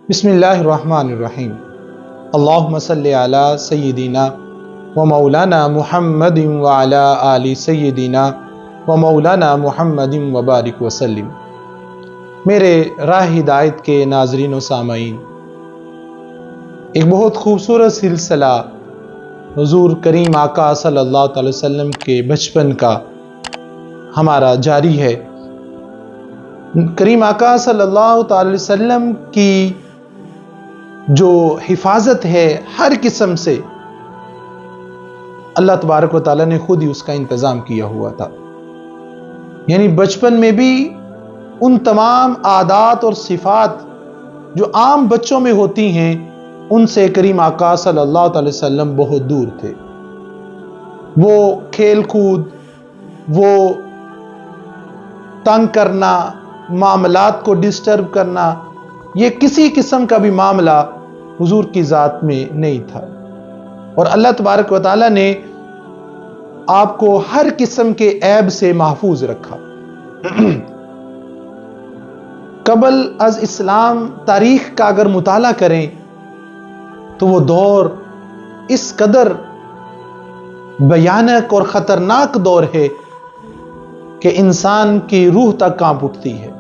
بسم اللہ الرحمن الرحیم۔ اللہم صلی علی سیدنا و مولانا محمد وعلی آل سیدنا و مولانا محمد وبارک وسلم۔ میرے راہ ہدایت کے ناظرین و سامعین، ایک بہت خوبصورت سلسلہ حضور کریم آقا صلی اللہ علیہ وسلم کے بچپن کا ہمارا جاری ہے۔ کریم آقا صلی اللہ تعالی وسلم کی جو حفاظت ہے ہر قسم سے، اللہ تبارک و تعالیٰ نے خود ہی اس کا انتظام کیا ہوا تھا۔ یعنی بچپن میں بھی ان تمام عادات اور صفات جو عام بچوں میں ہوتی ہیں ان سے کریم آقا صلی اللہ علیہ وسلم بہت دور تھے۔ وہ کھیل کود، وہ تنگ کرنا، معاملات کو ڈسٹرب کرنا، یہ کسی قسم کا بھی معاملہ حضور کی ذات میں نہیں تھا، اور اللہ تبارک و تعالیٰ نے آپ کو ہر قسم کے عیب سے محفوظ رکھا۔ قبل از اسلام تاریخ کا اگر مطالعہ کریں تو وہ دور اس قدر بھیانک اور خطرناک دور ہے کہ انسان کی روح تک کانپ اٹھتی ہے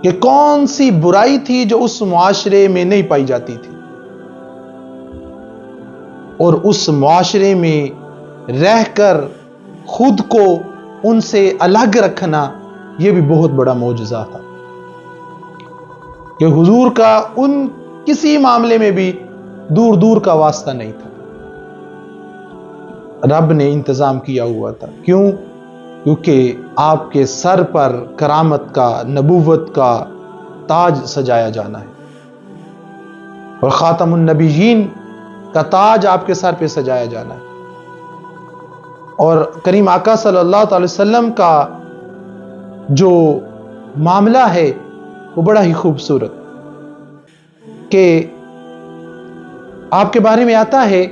کہ کون سی برائی تھی جو اس معاشرے میں نہیں پائی جاتی تھی، اور اس معاشرے میں رہ کر خود کو ان سے الگ رکھنا یہ بھی بہت بڑا معجزہ تھا کہ حضور کا ان کسی معاملے میں بھی دور دور کا واسطہ نہیں تھا، رب نے انتظام کیا ہوا تھا۔ کیونکہ آپ کے سر پر کرامت کا، نبوت کا تاج سجایا جانا ہے، اور خاتم النبیین کا تاج آپ کے سر پہ سجایا جانا ہے۔ اور کریم آقا صلی اللہ تعالی وسلم کا جو معاملہ ہے وہ بڑا ہی خوبصورت، کہ آپ کے بارے میں آتا ہے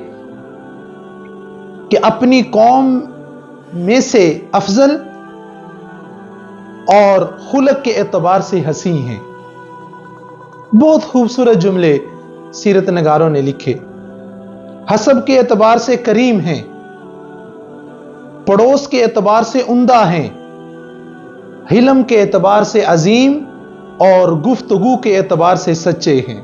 کہ اپنی قوم میں سے افضل اور خلق کے اعتبار سے حسین ہیں۔ بہت خوبصورت جملے سیرت نگاروں نے لکھے۔ حسب کے اعتبار سے کریم ہیں، پڑوس کے اعتبار سے عمدہ ہیں، حلم کے اعتبار سے عظیم، اور گفتگو کے اعتبار سے سچے ہیں،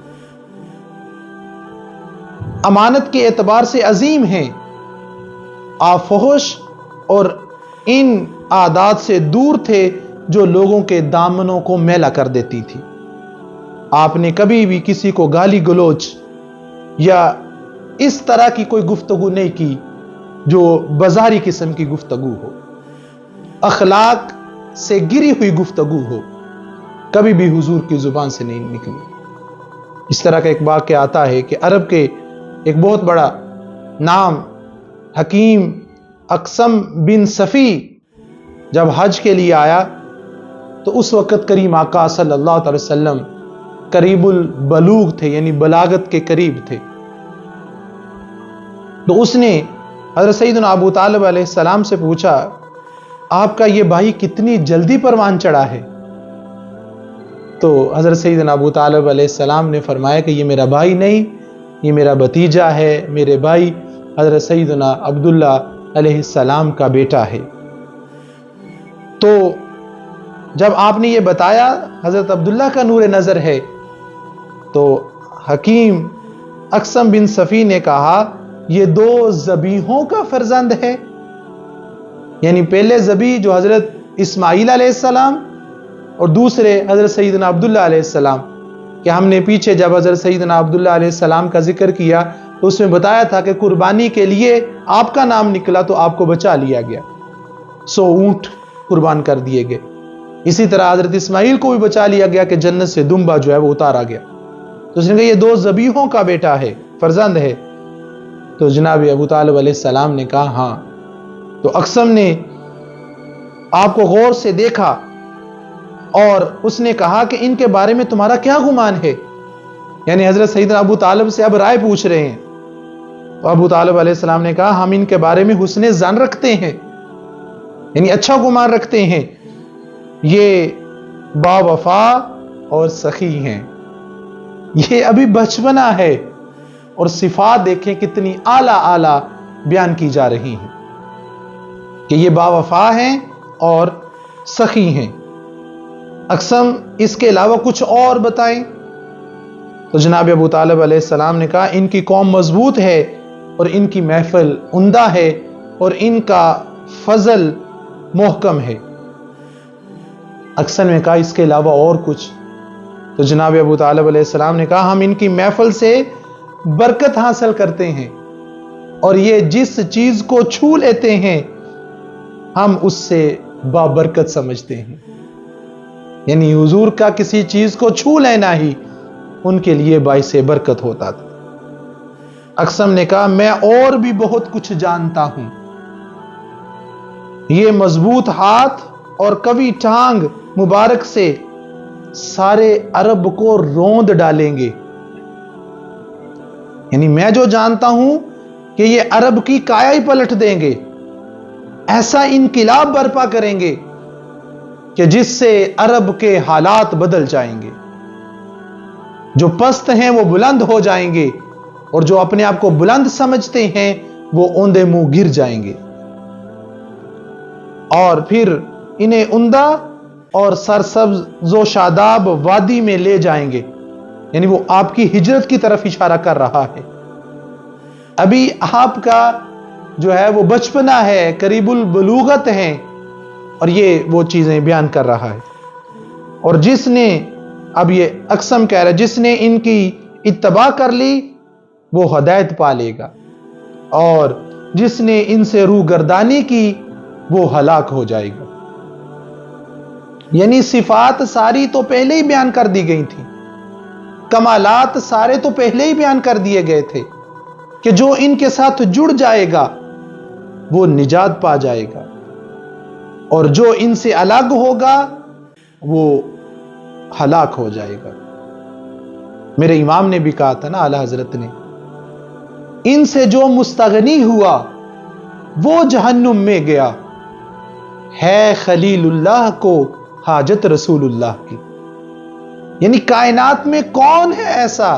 امانت کے اعتبار سے عظیم ہیں، آپ فحش اور ان عادات سے دور تھے جو لوگوں کے دامنوں کو میلا کر دیتی تھی۔ آپ نے کبھی بھی کسی کو گالی گلوچ یا اس طرح کی کوئی گفتگو نہیں کی جو بازاری قسم کی گفتگو ہو، اخلاق سے گری ہوئی گفتگو ہو، کبھی بھی حضور کی زبان سے نہیں نکلی۔ اس طرح کا ایک واقعہ آتا ہے کہ عرب کے ایک بہت بڑا نام حکیم اقسم بن صفی جب حج کے لیے آیا تو اس وقت کریم آقا صلی اللہ علیہ وسلم قریب البلوغ تھے، یعنی بلاغت کے قریب تھے۔ تو اس نے حضرت سیدنا ابو طالب علیہ السلام سے پوچھا، آپ کا یہ بھائی کتنی جلدی پروان چڑھا ہے؟ تو حضرت سیدنا ابو طالب علیہ السلام نے فرمایا کہ یہ میرا بھائی نہیں، یہ میرا بھتیجا ہے، میرے بھائی حضرت سیدنا عبداللہ علیہ السلام کا بیٹا ہے۔ تو جب آپ نے یہ بتایا حضرت عبداللہ کا نور نظر ہے، تو حکیم اقسم بن صفی نے کہا یہ دو ذبیحوں کا فرزند ہے، یعنی پہلے ذبیح جو حضرت اسماعیل علیہ السلام اور دوسرے حضرت سیدنا عبداللہ علیہ السلام، کہ ہم نے پیچھے جب حضرت سیدنا عبداللہ علیہ السلام کا ذکر کیا تو اس میں بتایا تھا کہ قربانی کے لیے آپ کا نام نکلا تو آپ کو بچا لیا گیا، 100 اونٹ قربان کر دیے گئے۔ اسی طرح حضرت اسماعیل کو بھی بچا لیا گیا کہ جنت سے دمبا جو ہے وہ اتارا گیا۔ تو اس نے کہا یہ دو ذبیحوں کا بیٹا ہے، فرزند ہے۔ تو جناب ابو طالب علیہ السلام نے کہا ہاں۔ تو اقسم نے آپ کو غور سے دیکھا اور اس نے کہا کہ ان کے بارے میں تمہارا کیا گمان ہے؟ یعنی حضرت سیدنا ابو طالب سے اب رائے پوچھ رہے ہیں۔ تو ابو طالب علیہ السلام نے کہا ہم ان کے بارے میں حسن ظن رکھتے ہیں، یعنی اچھا گمان رکھتے ہیں، یہ با وفا اور سخی ہیں. یہ ابھی بچپنا ہے اور صفات دیکھیں کتنی اعلیٰ اعلیٰ بیان کی جا رہی ہیں کہ یہ باوفا ہیں اور سخی ہیں. اقسم اس کے علاوہ کچھ اور بتائیں؟ تو جناب ابو طالب علیہ السلام نے کہا ان کی قوم مضبوط ہے اور ان کی محفل عمدہ ہے اور ان کا فضل محکم ہے. اقسم نے کہا اس کے علاوہ اور کچھ؟ تو جناب ابو طالب علیہ السلام نے کہا ہم ان کی محفل سے برکت حاصل کرتے ہیں اور یہ جس چیز کو چھو لیتے ہیں ہم اس سے بابرکت سمجھتے ہیں. یعنی حضور کا کسی چیز کو چھو لینا ہی ان کے لیے باعث برکت ہوتا تھا. اقسم نے کہا میں اور بھی بہت کچھ جانتا ہوں. یہ مضبوط ہاتھ اور قوی ٹانگ مبارک سے سارے عرب کو روند ڈالیں گے. یعنی میں جو جانتا ہوں کہ یہ عرب کی کایا ہی پلٹ دیں گے. ایسا انقلاب برپا کریں گے کہ جس سے عرب کے حالات بدل جائیں گے. جو پست ہیں وہ بلند ہو جائیں گے اور جو اپنے آپ کو بلند سمجھتے ہیں وہ اوندے منہ گر جائیں گے. اور پھر انہیں عمدہ اور سرسبز و شاداب وادی میں لے جائیں گے. یعنی وہ آپ کی ہجرت کی طرف اشارہ کر رہا ہے. ابھی آپ کا جو ہے وہ بچپنا ہے، قریب البلوغت ہیں، اور یہ وہ چیزیں بیان کر رہا ہے. اور جس نے اب یہ اقسم کہہ رہا ہے جس نے ان کی اتباع کر لی وہ ہدایت پا لے گا اور جس نے ان سے روگردانی کی وہ ہلاک ہو جائے گا. یعنی صفات ساری تو پہلے ہی بیان کر دی گئی تھی، کمالات سارے تو پہلے ہی بیان کر دیے گئے تھے کہ جو ان کے ساتھ جڑ جائے گا وہ نجات پا جائے گا اور جو ان سے الگ ہوگا وہ ہلاک ہو جائے گا. میرے امام نے بھی کہا تھا نا، اعلی حضرت نے، ان سے جو مستغنی ہوا وہ جہنم میں گیا، ہے خلیل اللہ کو حاجت رسول اللہ کی. یعنی کائنات میں کون ہے ایسا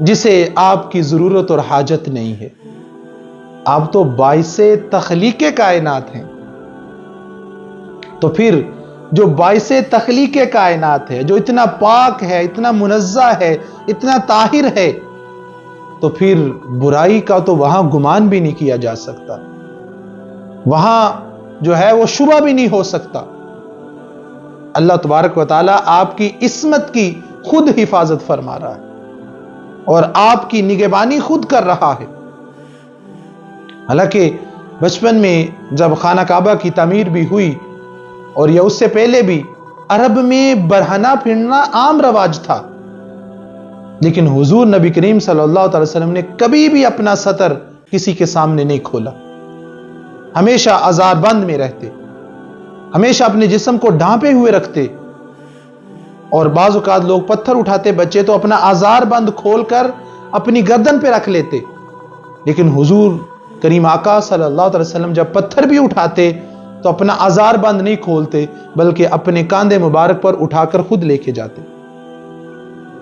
جسے آپ کی ضرورت اور حاجت نہیں ہے؟ آپ تو باعث تخلیق کائنات ہیں. تو پھر جو باعث تخلیق کائنات ہے، جو اتنا پاک ہے، اتنا منزہ ہے، اتنا طاہر ہے، تو پھر برائی کا تو وہاں گمان بھی نہیں کیا جا سکتا، وہاں جو ہے وہ شبہ بھی نہیں ہو سکتا. اللہ تبارک و تعالی آپ کی عصمت کی خود حفاظت فرما رہا ہے اور آپ کی نگہبانی خود کر رہا ہے. حالانکہ بچپن میں جب خانہ کعبہ کی تعمیر بھی ہوئی اور یا اس سے پہلے بھی عرب میں برہنہ پھرنا عام رواج تھا، لیکن حضور نبی کریم صلی اللہ علیہ وسلم نے کبھی بھی اپنا سطر کسی کے سامنے نہیں کھولا. ہمیشہ ازار بند میں رہتے، ہمیشہ اپنے جسم کو ڈھانپے ہوئے رکھتے. اور بعض اوقات لوگ پتھر اٹھاتے بچے تو اپنا ازار بند کھول کر اپنی گردن پہ رکھ لیتے، لیکن حضور کریم آقا صلی اللہ علیہ وسلم جب پتھر بھی اٹھاتے تو اپنا ازار بند نہیں کھولتے بلکہ اپنے کاندھے مبارک پر اٹھا کر خود لے کے جاتے.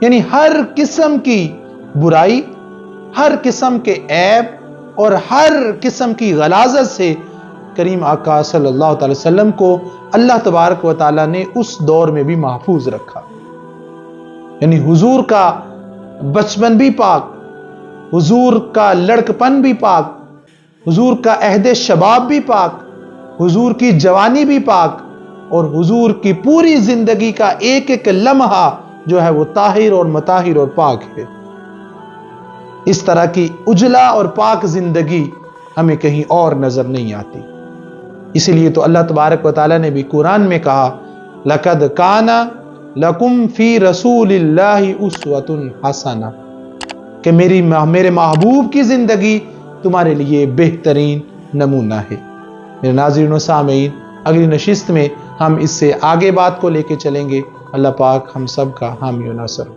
یعنی ہر قسم کی برائی، ہر قسم کے عیب اور ہر قسم کی غلاظت سے کریم آقا صلی اللہ علیہ وسلم کو اللہ تبارک و تعالیٰ نے اس دور میں بھی محفوظ رکھا. یعنی حضور کا بچپن بھی پاک، حضور کا لڑکپن بھی پاک، حضور کا عہد شباب بھی پاک، حضور کی جوانی بھی پاک، اور حضور کی پوری زندگی کا ایک ایک لمحہ جو ہے وہ طاہر اور مطہر اور پاک ہے. اس طرح کی اجلا اور پاک زندگی ہمیں کہیں اور نظر نہیں آتی. اسی لیے تو اللہ تبارک و تعالیٰ نے بھی قرآن میں کہا لَقَدْ كَانَ لَكُمْ فِي رَسُولِ اللَّهِ أُسْوَةٌ حَسَنَةٌ کہ میرے محبوب کی زندگی تمہارے لیے بہترین نمونہ ہے. میرے ناظرین و سامعین، اگلی نشست میں ہم اس سے آگے بات کو لے کے چلیں گے. اللہ پاک ہم سب کا حامی و ناصر ہو.